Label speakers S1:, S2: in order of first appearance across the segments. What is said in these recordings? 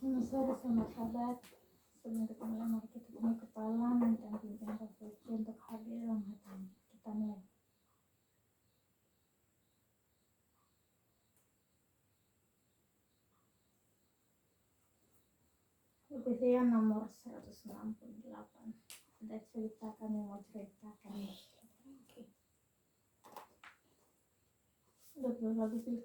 S1: Selamat sore sahabat. Sebelum kita mulai, mari kita tunduk kepala, minta pimpinan refleksi untuk hadir dalam hati. Kita mulai. Episode nomor 168. Ada cerita kami mau ceritakan. Oke. Udah belum lagu sih.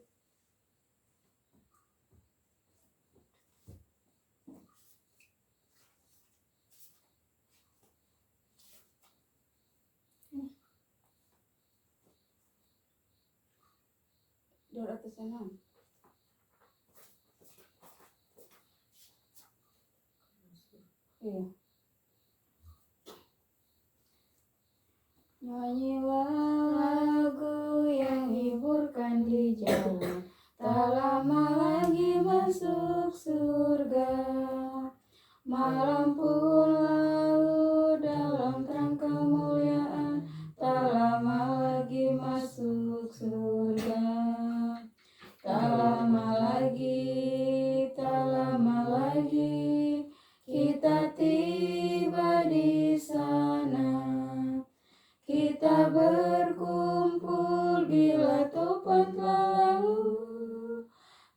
S2: Dua ratus enam. Iya. Nyanyilah lagu yang hiburkan di jalan, tak lama lagi masuk surga. Malam pun lalu dalam terang kemuliaan, tak lama lagi masuk surga. Tak lama lagi kita tiba di sana. Kita berkumpul bila topan telah lalu.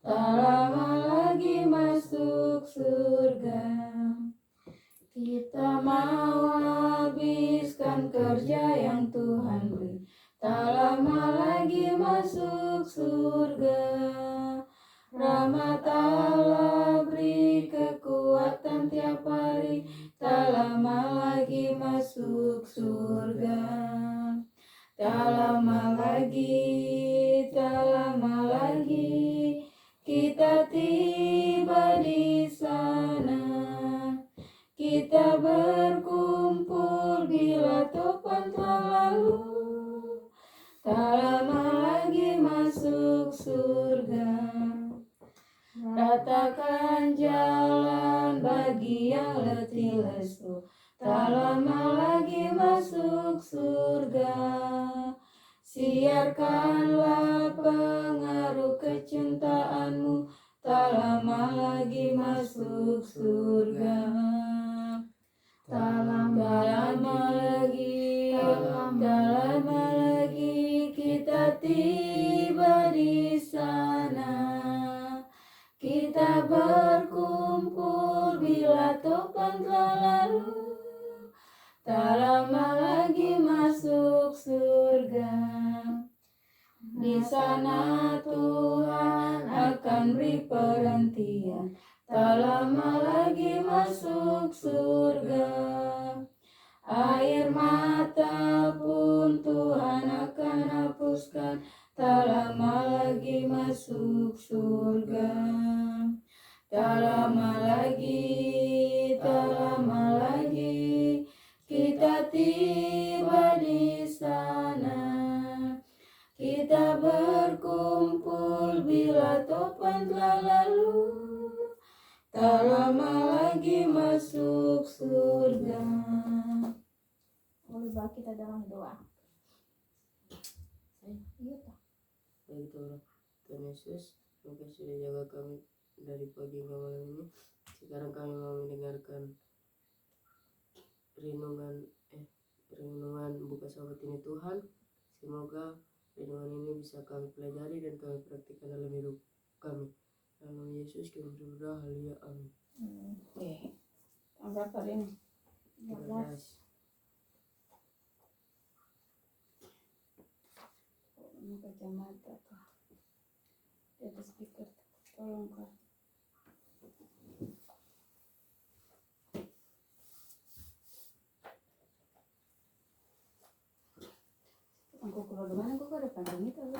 S2: Tak lama lagi masuk surga. Kita mau habiskan kerja yang Tuhan beri. Tak lama lagi masuk surga. Rahmat Allah beri kekuatan tiap hari. Tak lama lagi masuk surga. Tak lama lagi kita tiba di sana. Kita berkumpul bila topan telah lalu. Tak lama lagi masuk surga. Ratakan jalan bagi yang letih lesu. Tak lama lagi masuk surga. Siarkanlah pengaruh kecintaanmu. Tak lama lagi masuk surga. Tak lama lagi kita tiba di sana. Kita berkumpul bila topan telah lalu. Tak lama lagi masuk surga. Di sana Tuhan akan beri perhentian. Tak lama lagi masuk surga. Air mata pun Tuhan akan hapuskan. Tak lama lagi masuk surga. Tak lama lagi kita tiba di sana. Kita berkumpul bila topan telah lalu. Tak lama lagi masuk surga.
S1: Coba kita dalam doa. Iya tak?
S3: Bagi Tuhan Yesus, terima kasih sudah jaga kami dari pagi hingga malam ini. Sekarang kami mau mendengarkan renungan buka sahabat ini Tuhan. Semoga renungan ini bisa kami pelajari dan kami praktikkan dalam hidup kami. Dalam Yesus kami berdoa, haleluya, amin.
S2: Oke. Berapa hari ini?
S3: 13.
S2: Mau kacamata tuh. Ada speaker. Tolong Kak. Aku keluar gimana? Kok ada pandemi tuh?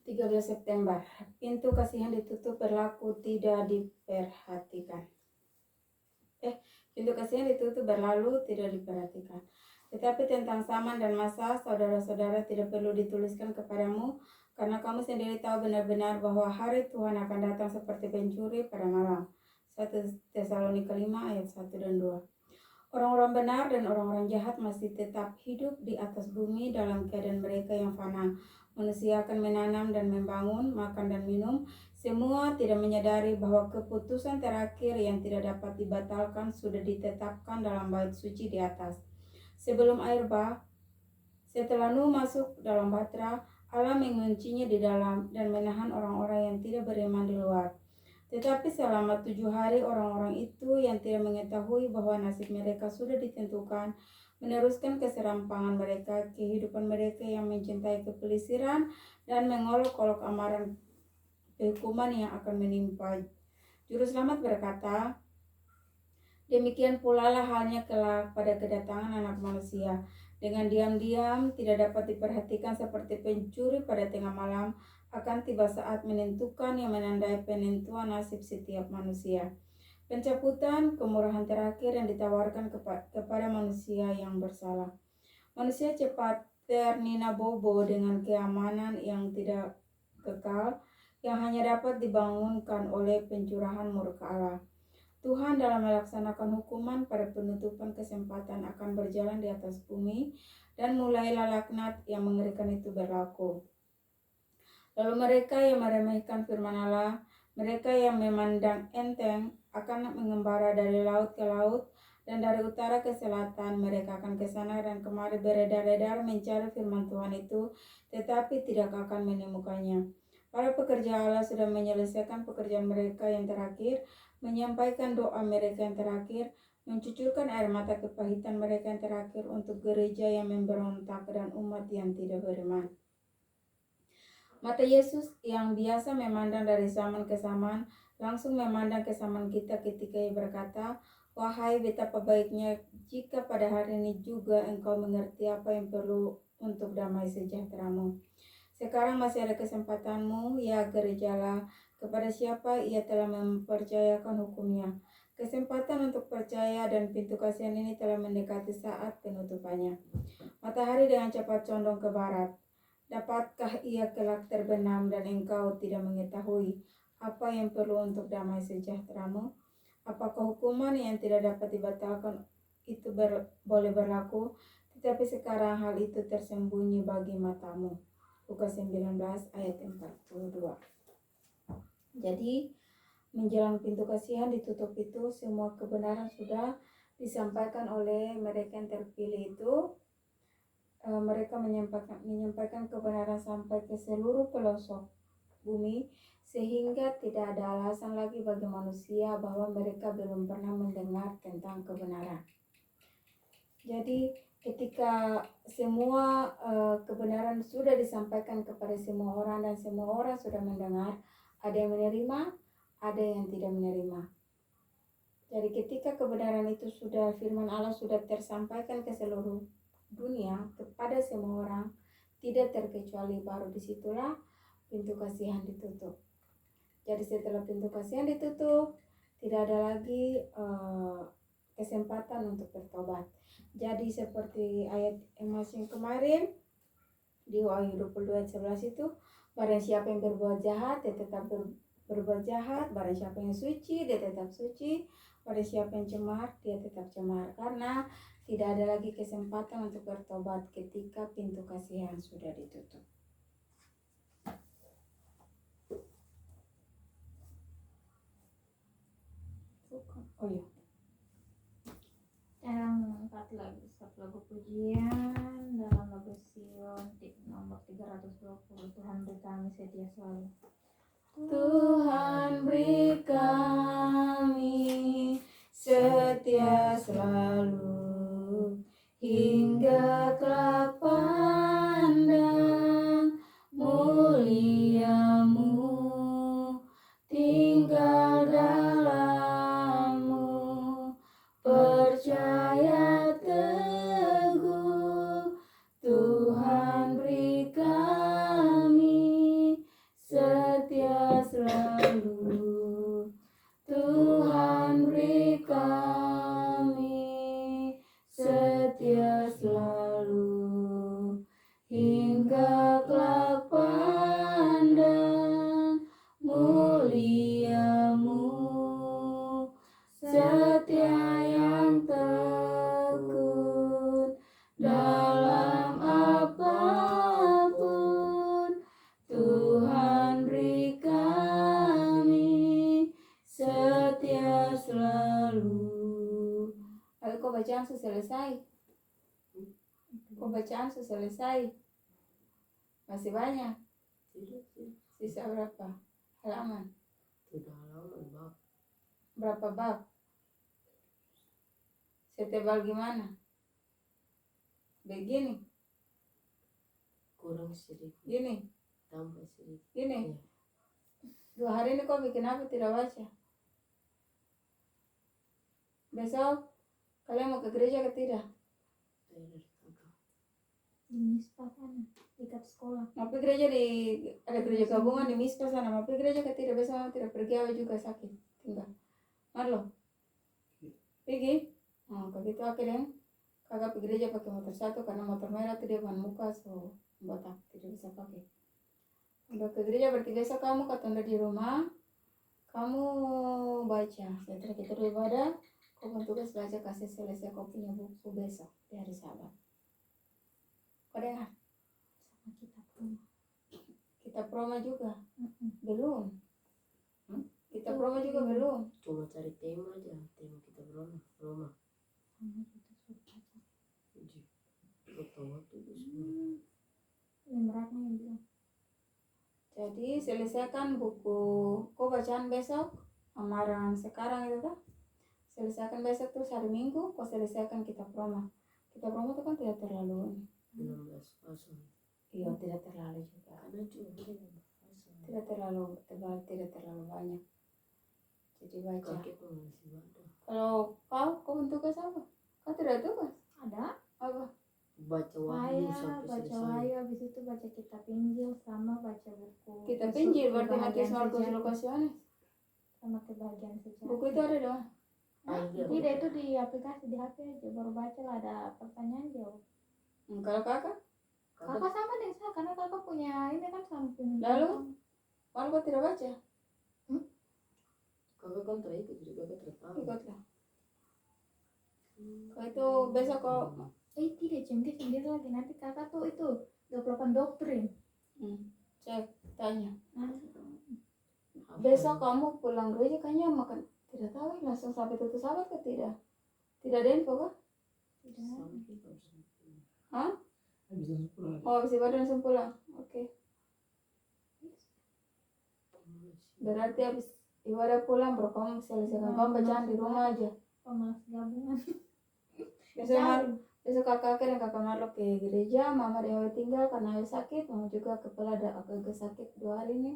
S2: 13 September. Pintu kasihan ditutup berlaku tidak diperhatikan. Pintu kasihan ditutup berlalu tidak diperhatikan. Tetapi tentang zaman dan masa, saudara-saudara tidak perlu dituliskan kepadamu, karena kamu sendiri tahu benar-benar bahwa hari Tuhan akan datang seperti pencuri pada malam. 1 Tesalonika 5 ayat 1 dan 2. Orang-orang benar dan orang-orang jahat masih tetap hidup di atas bumi dalam keadaan mereka yang fana. Manusia akan menanam dan membangun, makan dan minum. Semua tidak menyadari bahwa keputusan terakhir yang tidak dapat dibatalkan sudah ditetapkan dalam bait suci di atas. Sebelum air bah, setelah Nuh masuk dalam bahtera, Allah menguncinya di dalam dan menahan orang-orang yang tidak beriman di luar. Tetapi selama 7 hari orang-orang itu yang tidak mengetahui bahwa nasib mereka sudah ditentukan, meneruskan keserampangan mereka, kehidupan mereka yang mencintai kepelisiran dan mengolok-olok amaran hukuman yang akan menimpa. Juru selamat berkata, demikian pula lah halnya kelak pada kedatangan anak manusia. Dengan diam-diam tidak dapat diperhatikan seperti pencuri pada tengah malam, akan tiba saat menentukan yang menandai penentuan nasib setiap manusia. Pencabutan kemurahan terakhir yang ditawarkan kepada manusia yang bersalah. Manusia cepat ternina bobo dengan keamanan yang tidak kekal, yang hanya dapat dibangunkan oleh pencurahan murka Allah. Tuhan dalam melaksanakan hukuman pada penutupan kesempatan akan berjalan di atas bumi, dan mulailah laknat yang mengerikan itu berlaku. Lalu mereka yang meremehkan firman Allah, mereka yang memandang enteng akan mengembara dari laut ke laut, dan dari utara ke selatan. Mereka akan ke sana dan kemari beredar-edar mencari firman Tuhan itu, tetapi tidak akan menemukannya. Para pekerja Allah sudah menyelesaikan pekerjaan mereka yang terakhir, menyampaikan doa mereka yang terakhir, mencucurkan air mata kepahitan mereka yang terakhir untuk gereja yang memberontak dan umat yang tidak beriman. Mata Yesus yang biasa memandang dari zaman ke zaman, langsung memandang ke zaman kita ketika Ia berkata, wahai betapa baiknya jika pada hari ini juga engkau mengerti apa yang perlu untuk damai sejahteramu. Sekarang masih ada kesempatanmu, ya gerejalah, kepada siapa Ia telah mempercayakan hukumnya. Kesempatan untuk percaya dan pintu kasihan ini telah mendekati saat penutupannya. Matahari dengan cepat condong ke barat. Dapatkah ia kelak terbenam dan engkau tidak mengetahui apa yang perlu untuk damai sejahteramu? Apakah hukuman yang tidak dapat dibatalkan itu boleh berlaku, tetapi sekarang hal itu tersembunyi bagi matamu? Lukas 19 ayat 42. Jadi menjelang pintu kasihan ditutup itu, semua kebenaran sudah disampaikan oleh mereka yang terpilih itu. Mereka menyampaikan kebenaran sampai ke seluruh pelosok bumi, sehingga tidak ada alasan lagi bagi manusia bahwa mereka belum pernah mendengar tentang kebenaran. Jadi ketika semua kebenaran sudah disampaikan kepada semua orang dan semua orang sudah mendengar, ada yang menerima, ada yang tidak menerima. Jadi ketika kebenaran itu sudah, firman Allah sudah tersampaikan ke seluruh dunia kepada semua orang, tidak terkecuali, baru disitulah pintu kasihan ditutup. Jadi setelah pintu kasihan ditutup, tidak ada lagi kesempatan untuk bertobat. Jadi seperti ayat Emas yang kemarin di Wahyu 22 ayat 11 itu, barang siapa yang berbuat jahat dia tetap berbuat jahat, barang siapa yang suci dia tetap suci, barang siapa yang cemar dia tetap cemar, karena tidak ada lagi kesempatan untuk bertobat ketika pintu kasihan sudah ditutup. Oh iya.
S1: Satu lagu pujian dalam lagu Sion nomor 320, Tuhan beri kami setia selalu.
S2: Tuhan beri kami setia selalu, hingga kelak pandang muliamu, tinggal dalammu, percaya teguh. Tuhan beri kami setia selalu, Tuhan beri kami setia selalu, bacaan sudah selesai? Kok bacaan sudah selesai? Masih banyak?
S3: Tidak sih.
S2: Sisa berapa halaman?
S3: Tidak halaman bab.
S2: Berapa bab? Setebal gimana? Begini,
S3: Kurang sedikit.
S2: gini,
S3: Tambah sedikit.
S2: gini.
S3: Iya.
S2: 2 hari ini kok bikin apa tidak baca? Besok kalian mau ke gereja ke tidak?
S3: Tidak tahu.
S1: Di mispa sana dekat sekolah.
S2: Mau pergi gereja ada gereja gabungan di Mispa sana. Mau pergi gereja ke tidak? Besok mau tidak pergi, awal juga sakit. Tinggal. Marlo, pergi? Kalau gitu akhirnya kakak pergi gereja pakai motor satu karena motor merah itu dia ban muka so botak tidak bisa pakai. Udah ke gereja berarti besok kamu ketunda di rumah, kamu baca. Setelah kita beribadah, kau pun tugas baca kasih selesai kau punya buku besok di hari Sabat. Kau dengar?
S1: Sama kitab rumah.
S2: Kita promo juga
S1: Mm-mm.
S2: belum. Kita promo juga belum.
S3: Cuma cari tema aja. Tema kita Roma.
S1: Sama kita sudah baca.
S3: Jadi foto waktu itu semua.
S1: Lembarannya yang bilang.
S2: Jadi selesaikan buku kau bacaan besok, amaran sekarang itu kan. Selesaikan besok terus hari Minggu kau selesaikan kitab Roma. Kitab Roma itu kan tidak terlalu
S3: 16 pasal.
S2: iya tidak terlalu juga.
S3: Karena cuma ada 16 pasal.
S2: Tidak terlalu tebal, tidak terlalu banyak. Jadi baca.
S3: Kakek pun masih ada.
S2: Kalau kau tugas apa? Kau tidak tugas?
S1: Ada.
S2: Apa?
S3: Baca wahyu
S1: Saya
S3: sampai
S1: baca
S3: selesai.
S1: wahyu, habis itu baca kitab Injil sama baca buku.
S2: Kitab
S1: Yusuf,
S2: Injil berarti
S1: kebahagiaan
S2: Matius, Markus,
S1: sejati.
S2: Lukas, Yohanes.
S1: Sama kebahagiaan sejati.
S2: Buku itu ada dong.
S3: Ada.
S1: Tidak, itu di aplikasi di HP aja, baru baca lah ada pertanyaan jawab.
S2: Kalau kakak?
S1: Kakak sama dengan saya karena kakak punya ini kan samping.
S2: Lalu? Kalau kau tidak baca?
S3: Kakak kan terikut jadi kakak tertahu.
S2: Ikutlah. Kalau itu besok kau
S1: Tidak, jengkel sendiri lagi nanti kakak tuh itu 28 doktrin.
S2: cek tanya.
S1: Nah,
S2: Besok kamu pulang gereja kayaknya makan tidak tahu langsung sampai tutup sahabat ke tidak? Tidak ada info kah?
S1: tidak.
S3: Sampai jam 10.
S2: Hah?
S4: Bisa pulang.
S2: Oh habis ibadah langsung pulang. Oke. Berarti habis ibadah pulang bro kamu selesaikan kamu bacaan di rumah aja.
S1: Pemalas gabungan.
S2: Besok kakak dan kakak Marlo ke gereja, mama dia tinggal karena Awe sakit, mama juga kepala ada agak sakit 2 hari ini.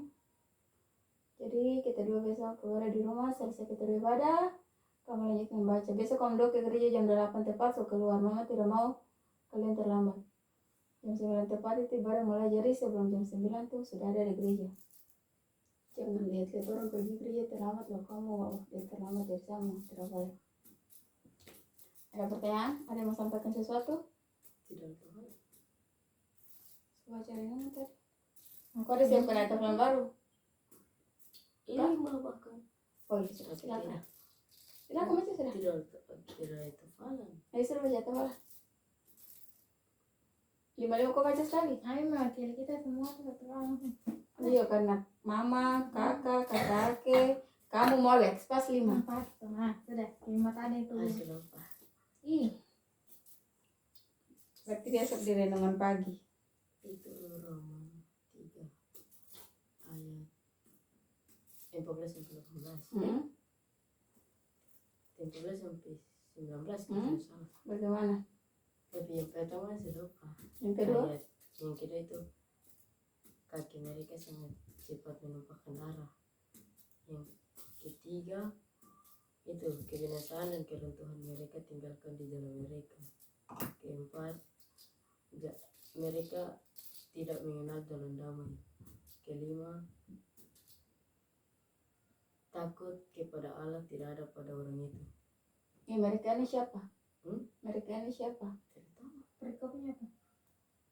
S2: Jadi kita dua besok keluar di rumah, selesai kita beribadah, kamu lanjut membaca. Besok kamu doa ke gereja jam 8 tepat, so keluar. Mama tidak mau kalian terlambat. Jam 9 tepat itu ibadah mulai, jadi sebelum jam 9 tuh sudah ada di gereja. Jangan lihat-lihat orang pergi gereja terlambat loh, kamu dia terlambat dari sama, tidak boleh. Ada pertanyaan? Ada yang mau sampaikan sesuatu?
S3: Tidak tahu.
S2: Coba cari nama tadi. Kau ada siapkan item baru?
S3: Ini mah bahkan.
S2: Oh iya,
S3: Tapi
S2: silakan.
S3: tidak.
S2: Silakan baca sudah.
S3: Tidak itu falan.
S2: Ayo suruh baca tebal. 5 kau baca sekali?
S1: Ayo mewakili kita semua tuh satu orang.
S2: Iya karena mama, kakak, kakak, kamu mau Lex pas 5.
S1: Pas tuh, nah sudah 5 tadi itu.
S3: Hasil apa?
S1: Ih,
S2: Berarti besok di renungan pagi.
S3: Itu Roma 3 ayat 14 sampai 18. 14 sampai 19 kalau salah.
S2: Bagaimana?
S3: Tapi yang pertama serupa.
S2: Yang kedua?
S3: Yang kedua itu kaki mereka sangat cepat menumpahkan darah. Yang ketiga itu kebinasaan dan keruntuhan mereka tinggalkan di dalam mereka. Keempat, mereka tidak mengenal jalan damai. Kelima, takut kepada Allah tidak ada pada orang itu.
S2: Mereka ini siapa?
S3: Hmm?
S2: Mereka ini siapa?
S3: Tidak tahu.
S1: perikopnya apa?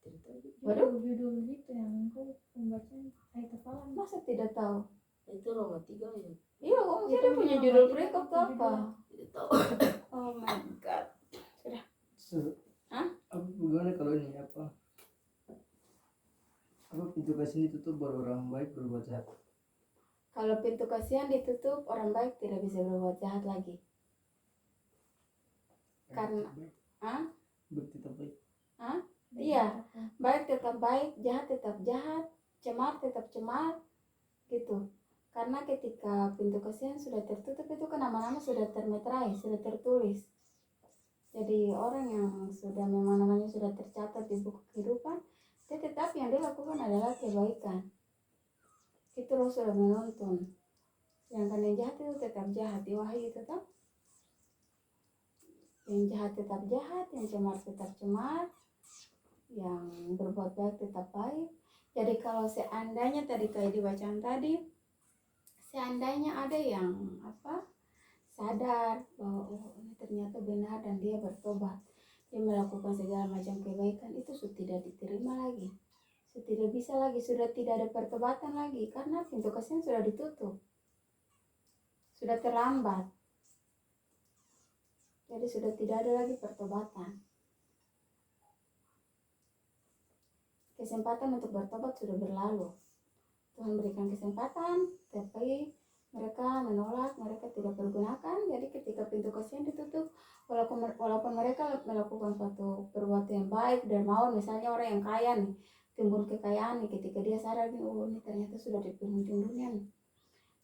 S3: Tidak tahu.
S2: Waduh.
S1: Judul gitu yang kau pembacaan ayat hafalan.
S2: Masa tidak tahu?
S3: Itu Roma 3 ayat.
S2: Iya, kamu sudah punya judul perikop tuh apa?
S3: Tidak tahu.
S2: Oh my god. Hah?
S4: Apa bagaimana kalau ini apa pintu kasih ini tutup baru orang baik berbuat jahat?
S2: Kalau pintu kasihan ditutup, orang baik tidak bisa berbuat jahat lagi. Karena
S4: Baik tetap baik.
S2: iya, baik tetap baik, jahat tetap jahat, cemar tetap cemar gitu. Karena ketika pintu kasihan sudah tertutup itu kan nama-nama sudah termeterai, sudah tertulis. Jadi orang yang sudah memang namanya sudah tercatat di buku kehidupan, tetap yang dia lakukan adalah kebaikan. Itu Roh sudah menuntun. Sedangkan yang jahat itu tetap jahat, di Wahyu tetap. Yang jahat tetap jahat, yang cemar tetap cemar, yang berbuat baik tetap baik. Jadi kalau seandainya tadi kayak di bacaan tadi, seandainya ada yang sadar bahwa oh ini ternyata benar dan dia bertobat, dia melakukan segala macam kebaikan, itu sudah tidak diterima lagi, sudah tidak bisa lagi, sudah tidak ada pertobatan lagi karena pintu kasihan sudah ditutup, sudah terlambat. Jadi sudah tidak ada lagi pertobatan. Kesempatan untuk bertobat sudah berlalu. Tuhan berikan kesempatan, tapi mereka menolak, mereka tidak pergunakan. Jadi ketika pintu kasihan ditutup, walaupun mereka melakukan suatu perbuatan yang baik, dermawan, misalnya orang yang kaya nih, timbul kekayaan nih, ketika dia sadar nih, oh ini ternyata sudah di penghujung dunia nih,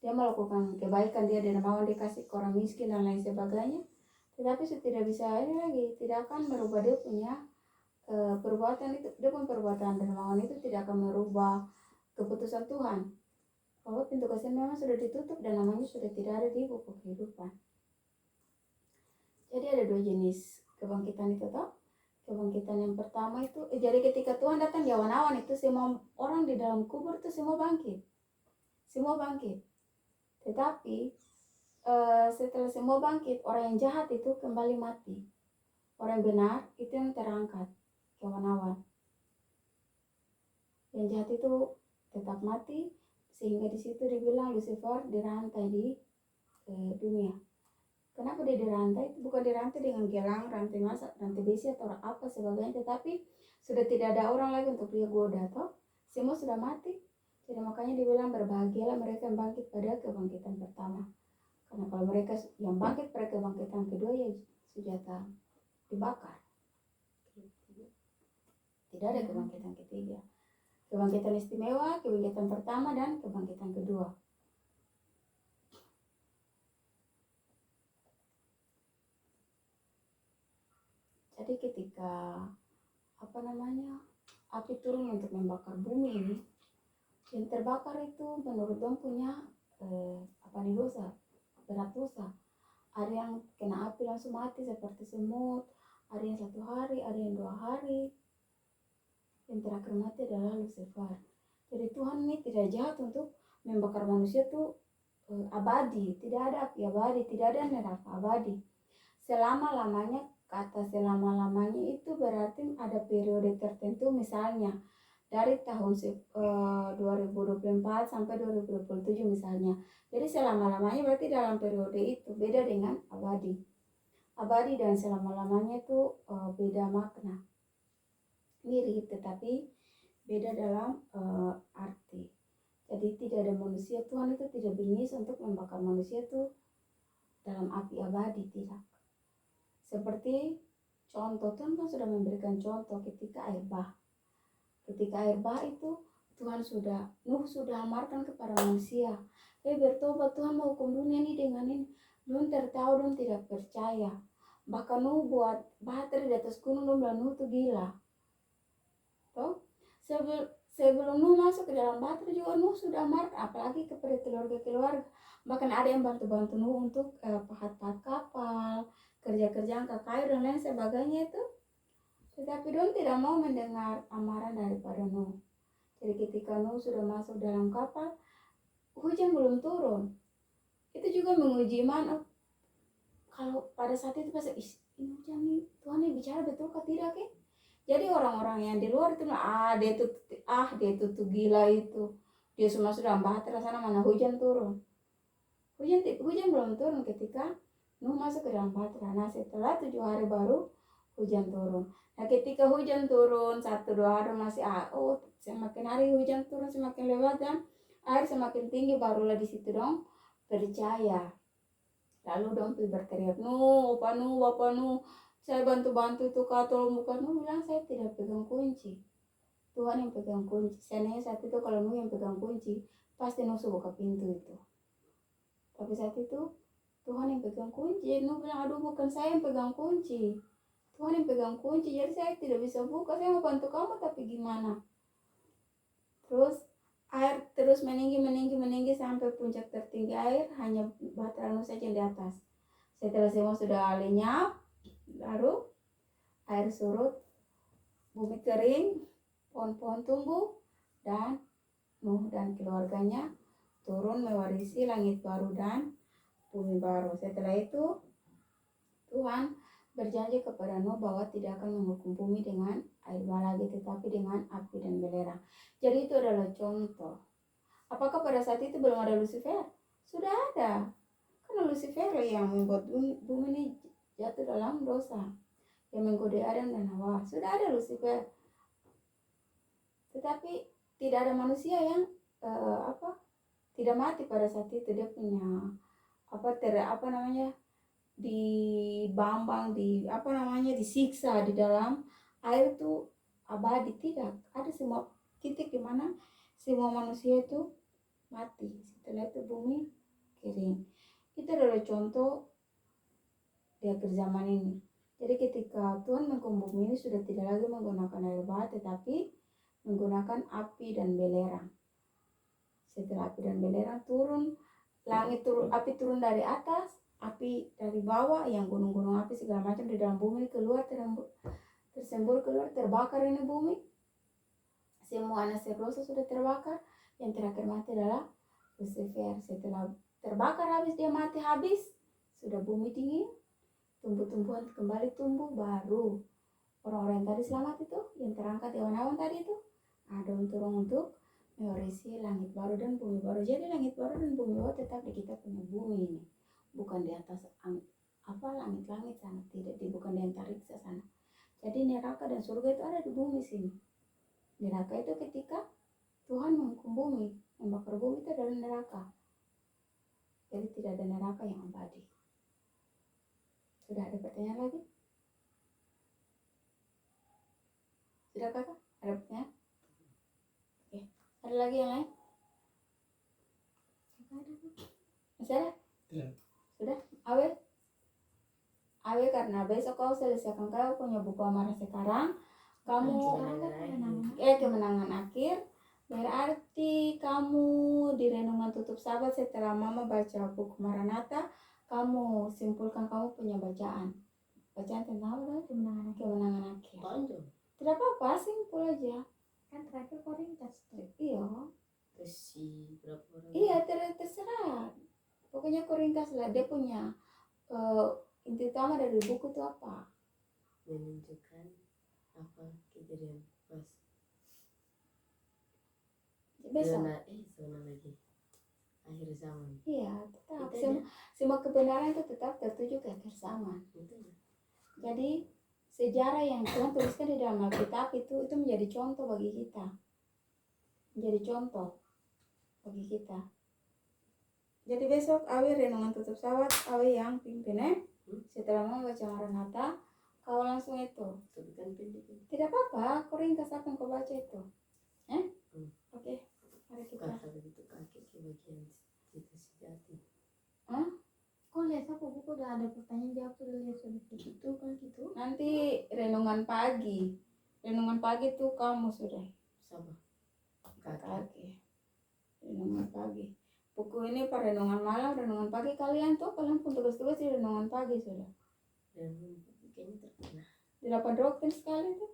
S2: dia melakukan kebaikan, dia dermawan, dikasih ke orang miskin dan lain sebagainya, tetapi tidak bisa ini lagi, tidak akan merubah dia punya perbuatan itu, dia pun perbuatan dermawan itu tidak akan merubah keputusan Tuhan bahwa pintu kasihan memang sudah ditutup dan namanya sudah tidak ada di buku kehidupan. Jadi ada dua jenis kebangkitan itu toh. Kebangkitan yang pertama itu jadi ketika Tuhan datang di awan-awan itu, semua orang di dalam kubur itu semua bangkit, tetapi setelah semua bangkit, orang yang jahat itu kembali mati, orang yang benar itu yang terangkat ke awan-awan, yang jahat itu tetap mati, sehingga di situ dibilang Lucifer dirantai di dunia. Kenapa dia dirantai? Bukan dirantai dengan gelang, rantai masak, rantai besi atau apa sebagainya, tetapi sudah tidak ada orang lagi untuk dia goda, toh semua sudah mati. Jadi makanya dibilang berbahagialah mereka yang bangkit pada kebangkitan pertama, karena kalau mereka yang bangkit pada kebangkitan kedua ya senjata dibakar. Tidak ada kebangkitan ketiga. Kebangkitan istimewa, kebangkitan pertama, dan kebangkitan kedua. Jadi ketika api turun untuk membakar bumi ini, yang terbakar itu menurut dong punya dosa, berat dosa. Ada yang kena api langsung mati seperti semut, ada yang 1 hari, ada yang 2 hari. Yang terakhir mati adalah Lucifer. Jadi Tuhan ini tidak jahat untuk membakar manusia itu abadi, tidak ada api abadi, tidak ada neraka abadi. Selama-lamanya, kata selama-lamanya itu berarti ada periode tertentu, misalnya dari tahun 2024 sampai 2027 misalnya. Jadi selama-lamanya berarti dalam periode itu, beda dengan abadi. Abadi dan selama-lamanya itu beda makna. Mirip tetapi beda dalam arti. Jadi tidak ada manusia, Tuhan itu tidak bingis untuk membakar manusia itu dalam api abadi, tidak. Seperti contoh, Tuhan kan sudah memberikan contoh ketika air bah. Ketika air bah itu Nuh sudah amarkan kepada manusia, bertobat, Tuhan mau hukum dunia ini dengan ini. Belum tertahu, belum tidak percaya. Bahkan Nuh buat bahtera di atas gunung, belum bilang Nuh tuh gila. Toh sebelum Nuh masuk ke dalam bahtera juga Nuh sudah amarkan, apalagi kepada keluarga-keluarga. Bahkan ada yang bantu-bantu Nuh untuk pahat-pahat kapal, kerja-kerja angkat kayu dan lain sebagainya itu. Tetapi Tuhan tidak mau mendengar amaran daripada Nuh. Jadi ketika Nuh sudah masuk dalam kapal, hujan belum turun. Itu juga menguji iman. Kalau pada saat itu pasti ini hujan nih, Tuhan ini bicara betul kah tidak ke? Jadi orang-orang yang di luar itu dia tuh gila itu. Dia semua sudah bahtera sana, mana hujan turun. Hujan belum turun ketika Nuh masuk ke dalam bahtera. Nah setelah 7 hari baru hujan turun. Nah ketika hujan turun 1-2 hari masih semakin hari hujan turun semakin lebat dan air semakin tinggi, barulah di situ dong percaya. Lalu dong berteriak, Nuh, Bapak Nuh, saya bantu-bantu itu kau tolong buka, Nuh bilang saya tidak pegang kunci, Tuhan yang pegang kunci. Seandainya saat itu kalau Nuh yang pegang kunci, pasti Nuh suruh buka pintu itu. Tapi saat itu Tuhan yang pegang kunci. Nuh bilang, aduh bukan saya yang pegang kunci, Tuhan yang pegang kunci, jadi saya tidak bisa buka. Saya mau bantu kamu tapi gimana. Terus air terus meninggi sampai puncak tertinggi air hanya bahtera Nuh saja yang di atas. Setelah semua sudah lenyap, lalu air surut, bumi kering, pohon-pohon tumbuh, dan Nuh dan keluarganya turun mewarisi langit baru dan bumi baru. Setelah itu Tuhan berjanji kepada Nuh bahwa tidak akan menghukum bumi dengan air bah lagi, tetapi dengan api dan belerang. Jadi itu adalah contoh. Apakah pada saat itu belum ada Lucifer? Sudah ada. Karena Lucifer yang membuat bumi ini jatuh dalam dosa, yang menggoda Adam dan Hawa. Sudah ada Lucifer. Tetapi tidak ada manusia yang tidak mati pada saat itu. Dia punya dibambang, disiksa di dalam air itu abadi. Tidak ada semua titik di mana semua manusia itu mati. Setelah itu bumi kering. Itu adalah contoh di akhir zaman ini. Jadi ketika Tuhan menghukum bumi ini sudah tidak lagi menggunakan air bah, tetapi menggunakan api dan belerang. Setelah api dan belerang turun, api turun dari atas, api dari bawah, yang gunung-gunung api segala macam di dalam bumi keluar, tersembur keluar, terbakar ini bumi. Semua anak dosa sudah terbakar. Yang terakhir mati adalah Lucifer. Setelah terbakar habis, dia mati habis, sudah bumi dingin, tumbuh-tumbuhan kembali tumbuh baru. Orang-orang yang tadi selamat itu, yang terangkat di awan-awan tadi itu, ada turun untuk mewarisi langit baru dan bumi baru. Jadi langit baru dan bumi baru tetap di kita punya bumi ini, bukan di atas langit-langit sana, tidak, bukan di antariksa sana. Jadi neraka dan surga itu ada di bumi sini. Neraka itu ketika Tuhan menghukum bumi, membakar bumi, itu adalah neraka. Jadi tidak ada neraka yang abadi. Sudah ada pertanyaan lagi? Sudah kakak? Ada pertanyaan? Oke. Ada lagi yang lain? Masih ada?
S4: Tidak.
S2: Sudah? Awe karena besok kau selesaikan kau punya buku amarah sekarang, kamu kemenangan akhir. Berarti kamu di renungan tutup sahabat setelah mama baca buku Maranatha, kamu simpulkan kamu punya bacaan tentang apa? Kemenangan akhir.
S3: Panjang.
S2: Tidak apa-apa, simpul aja.
S1: Kan terakhir Korintus tuh.
S2: Iya.
S3: Terus si berapa orang?
S2: Iya, terserah. Pokoknya Korintus lah, dia punya inti utama dari buku itu apa?
S3: Menunjukkan apa kejadian pas
S2: Besok.
S3: zona lagi akhir zaman.
S2: Iya, tetap.
S3: Itu
S2: Semua kebenaran itu tetap tertuju ke akhir zaman. Jadi sejarah yang Tuhan tuliskan di dalam Alkitab itu menjadi contoh bagi kita. Menjadi contoh bagi kita. Jadi besok Awe renungan tutup sahabat, Awe yang pimpin Setelah membaca Maranatha, kau langsung itu.
S3: Tapi kan pendek.
S2: Tidak apa-apa, kau ringkas apa yang kau baca itu. Oke. Mari kita.
S3: Kata begitu kakek ke bagian cerita sejati.
S1: Kok lihat apa buku udah ada pertanyaan jawab sudah lihat sudah gitu kan gitu.
S2: Nanti renungan pagi. Renungan pagi tuh kamu sudah.
S3: Sama.
S2: Kakak. Renungan pagi. Buku ini per renungan malam, renungan pagi kalian pun tugas-tugas di renungan pagi sudah.
S3: Dan kayaknya terkena.
S2: 8 doktrin sekali tuh.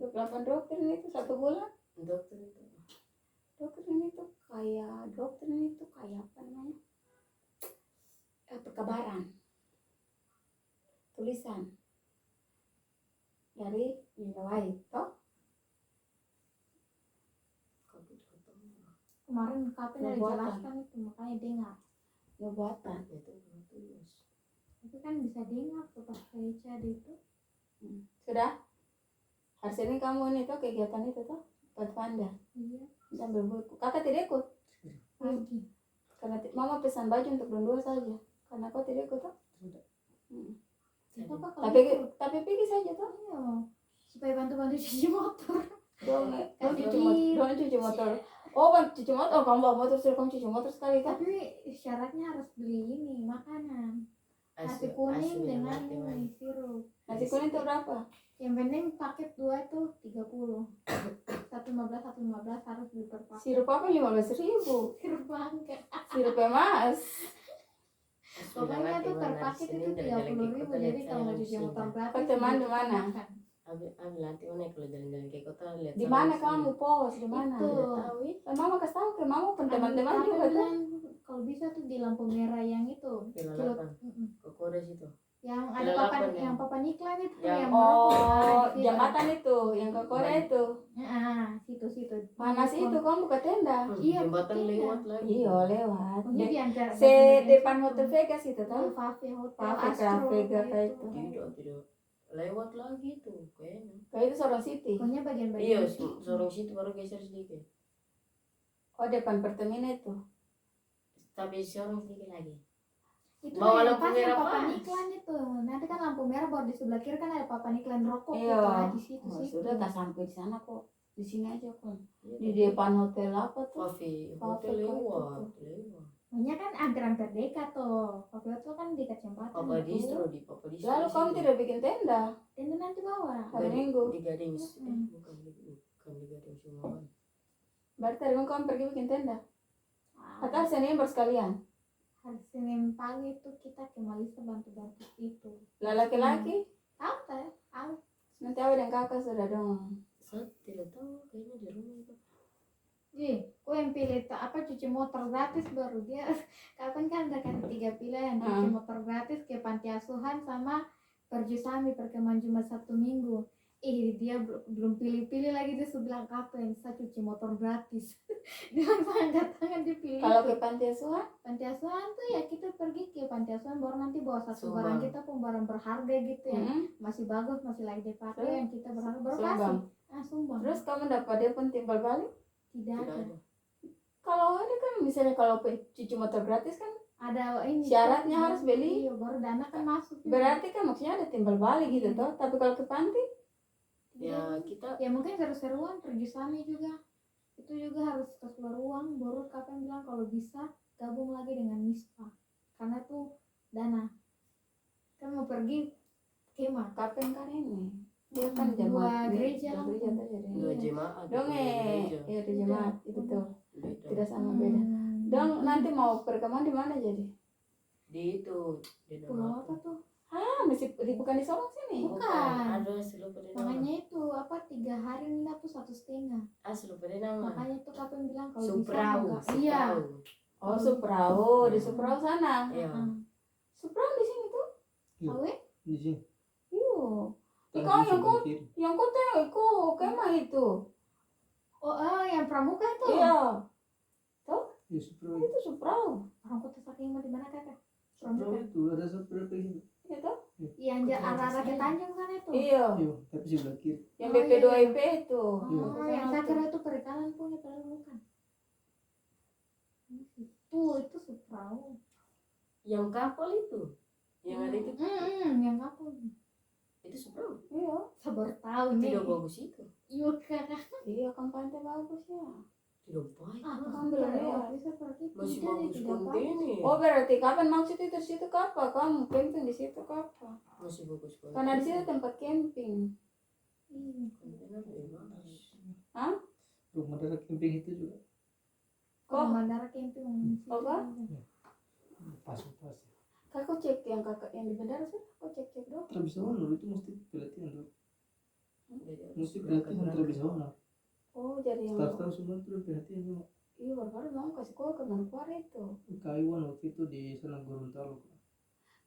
S2: 28 doktrin itu 1 bulan.
S3: Dokter itu.
S2: Doktrin itu kayak apa namanya? Kebaran. Tulisan dari Linda White toh.
S1: Kemarin kapan udah
S2: Nubuatan.
S1: jelaskan itu makanya dengar.
S2: Nubuatan.
S3: Itu belum tulus.
S1: Itu kan bisa dengar tuh pas baca itu.
S2: Sudah? Hari ini kamu ini kegiatan itu Pathfinder.
S1: Iya.
S2: Sambil buku. Kakak tidak ikut?
S1: Pagi.
S2: Karena mama pesan baju untuk berdua saja. Karena kau tidak ikut toh?
S4: Tidak.
S1: Papa kalau
S2: Tapi
S1: gitu,
S2: pergi saja tuh.
S1: iya, supaya bantu-bantu cuci motor.
S2: Dong
S1: Kasih
S2: cuci motor. Oh, bang cuci motor. Oh, kamu bawa motor suruh kamu cuci motor sekali kan?
S1: Tapi syaratnya harus beli ini makanan. Nasi
S3: Asu
S1: kuning
S3: yang
S1: dengan
S3: mati, man.
S1: ini sirup.
S2: Nasi kuning itu berapa?
S1: Yang penting paket 2 itu 30. 115 harus beli per paket.
S2: Sirup apa 15.000?
S1: Sirup bangke.
S2: Sirup emas.
S3: Asu
S1: Pokoknya
S3: yang
S1: tuh
S3: mati,
S1: per
S3: man.
S1: paket
S3: Sini
S1: itu
S3: jalan-jalan ke
S1: 30.000.
S3: kota,
S1: Jadi
S3: lihat
S1: kalau
S3: saya
S1: mau cuci
S3: langsung.
S1: motor gratis,
S2: Kau teman
S1: beli
S2: di mana?
S1: makan.
S3: Abi nanti mana kalau jalan-jalan ke kota lihat
S2: Di
S3: saya
S2: mana
S3: langsung.
S2: kamu pos? Di mana?
S1: Itu.
S3: Tidak tahu ya.
S2: Mama kasih tahu ke mama pun teman-teman
S1: Anu,
S2: juga
S1: Kakak
S2: tuh.
S1: bilang kalau bisa tuh di lampu merah yang itu.
S3: Kelalapan.
S1: Mm-mm.
S3: Ke Korea situ.
S1: Yang ada
S3: Kelalapan
S1: papan
S3: ya?
S1: yang papan iklan itu
S2: Yang
S1: yang merokok.
S2: oh
S1: di situ.
S2: jembatan itu, yang ke Korea itu.
S1: Situ.
S2: Panas itu kamu buka tenda.
S1: Iya,
S3: Jembatan
S1: tenda.
S3: lewat lagi.
S2: Iya lewat.
S1: Pokoknya di antara
S2: Depan Hotel Vegas itu
S1: tahu
S2: tuh.
S1: Cafe Hotel
S2: Cafe,
S1: Astro
S2: Cafe
S1: gitu.
S2: itu.
S3: Tidak. Lewat lagi tuh kayaknya.
S2: Kayak itu Sorong City.
S1: Pokoknya bagian-bagian
S3: Iya,
S1: itu.
S3: sorong situ baru geser sedikit.
S2: Oh depan Pertamina itu.
S3: Tapi sorong sedikit lagi.
S1: Itu
S3: Bawa
S1: yang
S3: lampu
S1: pas
S3: merah
S1: yang papan
S3: pas.
S1: iklan itu. Nanti kan lampu merah baru di sebelah kiri kan ada papan iklan rokok
S2: Iya.
S1: gitu di situ
S2: Oh,
S1: situ.
S2: sudah tak sampai di sana kok. Di sini aja kok.
S3: Iya,
S2: Di
S3: tapi
S2: depan hotel apa tuh?
S3: Cafe
S2: Cafe
S3: hotel
S2: kok
S3: lewat.
S1: Pokoknya kan hampir dekat tuh. Cafe Hotel kan dekat jembatan.
S3: Papa
S1: itu.
S3: distro di Papa distro.
S2: Lalu
S3: di
S2: kamu
S3: situ.
S2: tidak bikin tenda
S1: Tenda nanti bawa.
S2: hari Minggu.
S3: Di Gading.
S1: Mm-mm.
S3: Bukan di Gading semua.
S2: Berarti hari Minggu kamu pergi bikin tenda.
S1: Ah,
S2: Atau Senin bersekalian.
S1: hari Senin pagi itu kita ke Malisa bantu-bantu itu.
S2: Lah laki-laki.
S1: Tahu tak? Tahu.
S2: Nanti awal dan kakak sudah dong.
S3: Saya tidak tahu kayaknya di rumah itu.
S1: Kok yang pilih apa cuci motor gratis baru dia kapan kan ada kan 3 pilihan cuci motor gratis ke panti asuhan sama perjusami perkemahan cuma 1 minggu. Dia belum pilih-pilih lagi dia bilang kapan saya cuci motor gratis. Dia langsung angkat tangan dipilih.
S2: Kalau ke panti asuhan?
S1: Panti asuhan tuh ya kita pergi ke panti asuhan baru nanti bawa satu
S3: Sumbang.
S1: barang kita pun barang berharga gitu ya. Masih bagus masih layak dipakai yang kita berharga baru kasih. Sumbang.
S2: Terus kamu dapat dia pun timbal balik?
S1: Tidak ada.
S2: Kalau ini kan misalnya kalau cuci motor gratis kan
S1: Ada ini
S2: syaratnya harus beli.
S1: Iya, baru dana kan masuk.
S2: Berarti kan maksudnya ada timbal balik gitu toh. Tapi kalau ke panti
S3: Ya kita
S1: Ya mungkin seru-seruan perjusami juga. Itu juga harus keluar uang. Baru kapan bilang kalau bisa gabung lagi dengan MISPA. Karena tuh dana. Kan mau pergi kemah.
S2: kapan kan ini? Dia kan
S1: Dua
S2: jemaat
S1: gereja
S2: dua
S1: langsung.
S2: gereja tuh jadi.
S3: dua jemaat.
S2: Dong
S3: gereja.
S2: ya di jemaat itu tuh.
S3: Beda.
S2: Tidak sama beda. Dong nanti mau perkemahan di mana jadi?
S3: Di itu di
S1: Pulau apa tuh?
S2: Masih bukan di Sorong sini.
S1: Bukan.
S3: Ada selupa di nama.
S1: Makanya itu apa 3 hari nginap tuh 1,5.
S3: Selupa di nama.
S1: Makanya tuh kapan bilang kalau
S3: Suprau.
S1: bisa enggak. Iya.
S2: Oh Suprau di Suprau sana.
S3: Iya.
S2: Suprau di sini tuh.
S1: Awe?
S4: Di sini.
S2: Iya.
S4: Tadi
S2: Kau yang
S4: sebelah kiri.
S2: yang kota kemah itu.
S1: Oh, yang pramuka itu.
S2: Iya.
S4: Ya Supra
S2: Itu Suprau.
S1: Orang kota Saking di mana kakak?
S4: Supra
S1: Pramuka.
S4: itu ada Supra kayak gitu.
S2: Itu.
S1: Yang arah-arah ke Tanjung sana itu.
S2: Iya.
S4: Iya, tapi sebelah kiri.
S2: Yang
S1: Oh,
S2: BP2IP itu.
S1: Oh, yang saya kira itu perikanan punya padahal bukan. Itu Suprau.
S3: Yang kapal itu. Yang ada itu.
S1: Yang apa?
S3: Itu Suprau.
S2: Iya.
S1: Sabar tahu nih.
S3: Tidak bagus itu.
S1: Iya kakak.
S2: Iya kan pantai bagus ya.
S3: Tidak baik.
S2: kan belum ya.
S1: Bisa pergi.
S3: Masih
S1: Tidak,
S3: bagus
S1: tidak bagus.
S3: kontennya.
S2: Oh berarti kapan maksud itu di situ apa? Kamu camping di situ apa?
S3: Masih bagus konten.
S2: Karena di situ tempat camping.
S1: Iya.
S3: Kontennya bebas.
S4: Rumah darat camping itu juga
S1: Kalau Mandara camping.
S2: Apa?
S4: pas.
S2: Kakak cek yang di bandara sih. Kau cek dong.
S4: Tidak bisa honor itu mesti pelatihan tuh.
S3: Jadi harus
S4: Mesti
S3: berangkat-
S4: pelatihan tidak bisa honor.
S2: Oh jadi yang
S4: Staff semua itu pelatihan semua.
S2: iya baru mau kasih kau ke Manokwari itu.
S4: Kaiwan waktu itu di sana Gorontalo.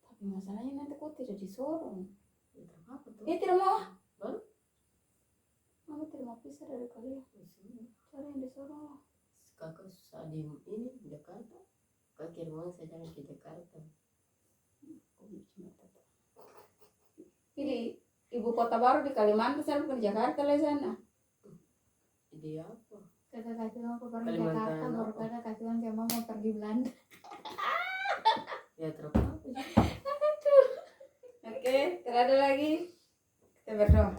S2: Tapi masalahnya nanti kau tidak di Sorong.
S3: Ya, tak apa tuh.
S2: Tidak mau.
S3: Baru?
S2: Mama tidak mau pisah dari kalian. Cari yang di Sorong.
S3: Kakak saat di ini Jakarta. Kakak kirim uang saya jangan ke Jakarta.
S2: Ini ibu kota baru di Kalimantan, saya bukan di Jakarta lah sana.
S3: Ide apa?
S1: Kakak kasih uang ke pergi
S3: Kalimantan
S1: Jakarta, baru
S3: apa?
S1: kakak kasih uang ke mama mau pergi Belanda.
S3: Ya terapa apa sih?
S2: Oke. Tidak ada lagi, kita berdoa.